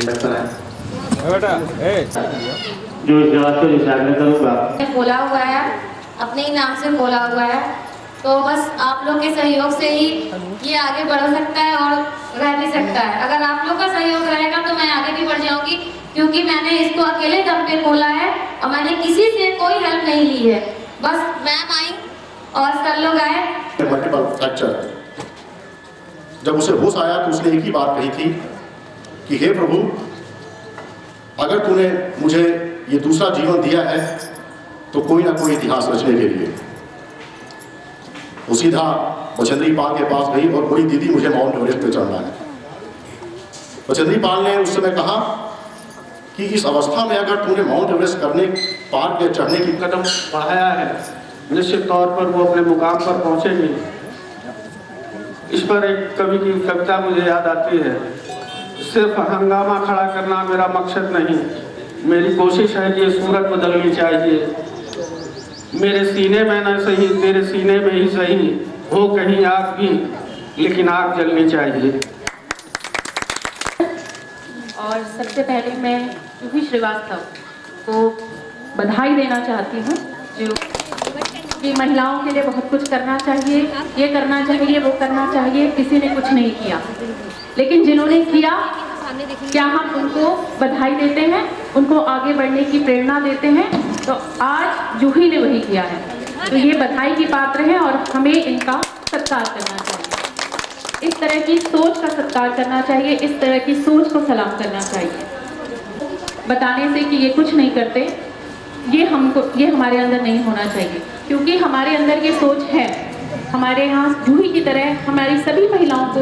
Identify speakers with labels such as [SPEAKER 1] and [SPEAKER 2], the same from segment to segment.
[SPEAKER 1] सकता है
[SPEAKER 2] जो इस जवाब को निशान करूँगा।
[SPEAKER 3] बोला हुआ है, अपने ही नाम से बोला हुआ है, तो बस आप लोग के सहयोग से ही ये आगे बढ़ सकता है और रह भी सकता है। अगर आप लोग का सहयोग रहेगा तो मैं आगे भी बढ़ जाऊंगी, क्योंकि मैंने इसको अकेले दम पे खोला है और मैंने किसी से कोई हेल्प नहीं ली है। बस मैम आई और सर लोग आए।
[SPEAKER 4] मल्टीपल फ्रैक्चर, जब उसे होश आया तो उसने एक ही बात कही थी कि हे प्रभु, अगर तूने मुझे ये दूसरा जीवन दिया है तो कोई ना कोई इतिहास रचने के लिए। वो सीधा बचेंद्री पाल के पास गई और बोली, दीदी मुझे माउंट एवरेस्ट पे चढ़ना है। बचेंद्री पाल ने उस समय कहा कि इस अवस्था में अगर तूने माउंट एवरेस्ट करने पार के चढ़ने की
[SPEAKER 5] कदम बढ़ाया है, निश्चित तौर पर वो अपने मुकाम पर पहुंचेगी। इस पर एक कवि की कविता मुझे याद आती है, सिर्फ हंगामा खड़ा करना मेरा मकसद नहीं, मेरी कोशिश है कि सूरत बदलनी चाहिए। मेरे सीने में न सही, तेरे सीने में ही सही, हो कहीं आग भी, लेकिन आग जलनी चाहिए।
[SPEAKER 6] और सबसे पहले मैं जूही श्रीवास्तव को बधाई देना चाहती हूँ, जो कि महिलाओं के लिए बहुत कुछ करना चाहिए, ये करना चाहिए, वो करना चाहिए, किसी ने कुछ नहीं किया, लेकिन जिन्होंने किया, क्या हम उनको बधाई देते हैं, उनको आगे बढ़ने की प्रेरणा देते हैं। तो आज जूही ने वही किया है, तो ये बधाई की पात्र है और हमें इनका सत्कार करना चाहिए। इस तरह की सोच का सत्कार करना चाहिए, इस तरह की सोच को सलाम करना चाहिए। बताने से कि ये कुछ नहीं करते, ये हमारे अंदर नहीं होना चाहिए, क्योंकि हमारे अंदर ये सोच है। हमारे यहाँ जूही की तरह हमारी सभी महिलाओं को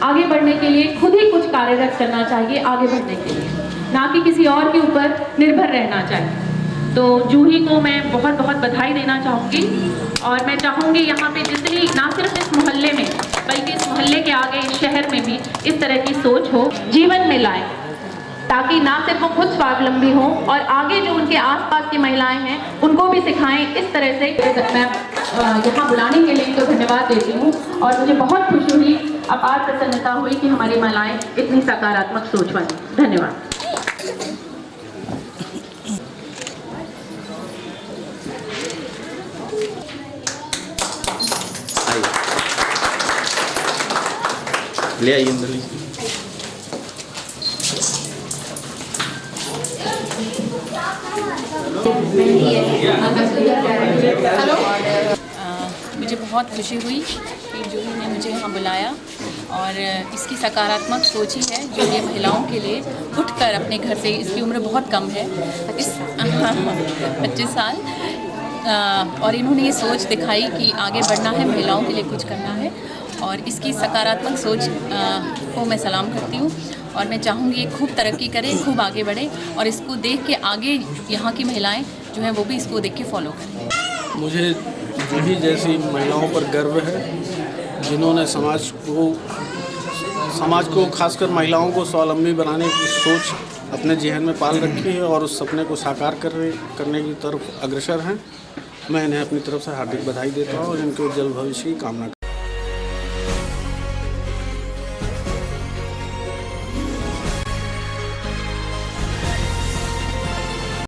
[SPEAKER 6] आगे बढ़ने के लिए खुद ही कुछ कार्यरत करना चाहिए, आगे बढ़ने के लिए, ना कि किसी और के ऊपर निर्भर रहना चाहिए। तो जूही को मैं बहुत बहुत बधाई देना चाहूँगी और मैं चाहूँगी यहाँ पे जितनी, ना सिर्फ इस मोहल्ले में बल्कि इस मोहल्ले के आगे इस शहर में भी इस तरह की सोच हो, जीवन में लाएं, ताकि ना सिर्फ वो खुद स्वावलंबी हों और आगे जो उनके आसपास की महिलाएं हैं उनको भी सिखाएं। इस तरह से मैं यहाँ बुलाने के लिए तो धन्यवाद देती हूँ और मुझे बहुत खुशी हुई, अपार प्रसन्नता हुई कि हमारी महिलाएं इतनी सकारात्मक सोच वाली। धन्यवाद।
[SPEAKER 1] ले आइए अंदर।
[SPEAKER 7] मुझे बहुत खुशी हुई कि जूही ने मुझे यहाँ बुलाया और इसकी सकारात्मक सोच ही है जो ये महिलाओं के लिए उठकर अपने घर से, इसकी उम्र बहुत कम है, 25 साल, और इन्होंने ये सोच दिखाई कि आगे बढ़ना है, महिलाओं के लिए कुछ करना है, और इसकी सकारात्मक सोच को मैं सलाम करती हूँ और मैं चाहूँगी खूब तरक्की करे, खूब आगे बढ़े और इसको देख के आगे यहाँ की महिलाएं जो हैं वो भी इसको देख के फॉलो करें।
[SPEAKER 5] मुझे जूही जैसी महिलाओं पर गर्व है जिन्होंने समाज को खासकर महिलाओं को स्वावलंबी बनाने की सोच अपने जहन में पाल रखी है और उस सपने को साकार करने की तरफ अग्रसर हैं। मैं इन्हें अपनी तरफ से हार्दिक बधाई देता हूँ और इनके उज्जवल भविष्य की कामना